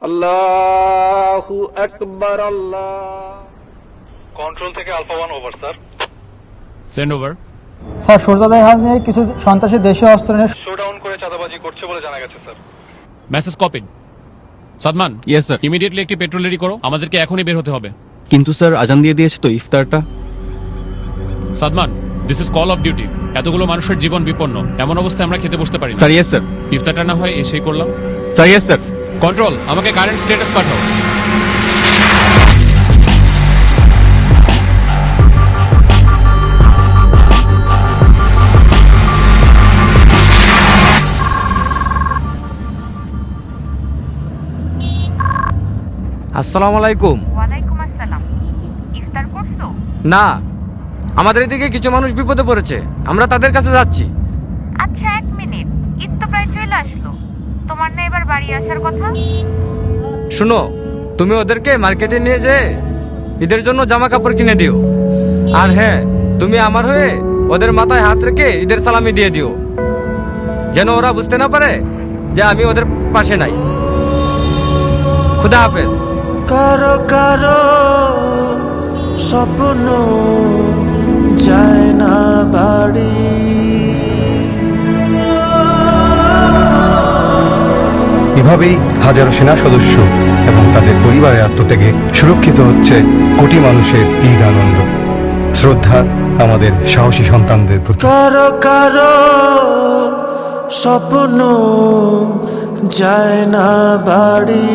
আল্লাহু আকবার। আল্লাহ। কন্ট্রোল থেকে alpha 1 over sir. Send over. Sir সূর্যোদয় হাউসে কিছু সন্ত্রাসী দেশীয় অস্ত্র নিয়ে শোডাউন করে চাঁদাবাজি করছে বলে জানা গেছে sir. Message copied. Sadman, yes sir. Immediately একটি পেট্রোল রেডি করো, আমাদেরকে এখনই বের হতে হবে। কিন্তু স্যার আজান দিয়ে দিয়েছে তো ইফতারটা। Sadman, this is call of duty. এতগুলো মানুষের জীবন বিপন্ন, এমন অবস্থায় আমরা খেতে বসতে পারি না। Sir yes sir. ইফতারটা না হয় এসেই করলাম। Sir yes sir. কন্ট্রোল, আমাকে কারেন্ট স্ট্যাটাস পাঠাও। আসসালামু আলাইকুম। ওয়ালাইকুম আসসালাম। ইফতার করছো? না, আমাদের এদিকে কিছু মানুষ বিপদে পড়েছে, আমরা তাদের কাছে যাচ্ছি। আচ্ছা, 1 মিনিট, ঈদ তো প্রায় চলে আসলো, তোমার না এবার বাড়ি আসার কথা? শুনো, তুমি ওদেরকে মার্কেটে নিয়ে যেয়ে ঈদের জন্য জামা কাপড় কিনে দিও। আর হ্যাঁ, তুমি আমার হয়ে ওদের মাথায় হাত রেখে ঈদের সালামি দিয়ে দিও, যেন ওরা বুঝতে না পারে যে আমি ওদের পাশে নাই। খুদা হাফেজ। কারো কারো স্বপ্ন যায় না বাড়ি, এভাবেই হাজারো সেনা সদস্য এবং তাদের পরিবারের আত্মত্যাগে সুরক্ষিত হচ্ছে কোটি মানুষের ঈদ আনন্দ। শ্রদ্ধা আমাদের সাহসী সন্তানদের প্রতি। কারো কারো স্বপ্ন যায় না বাড়ি।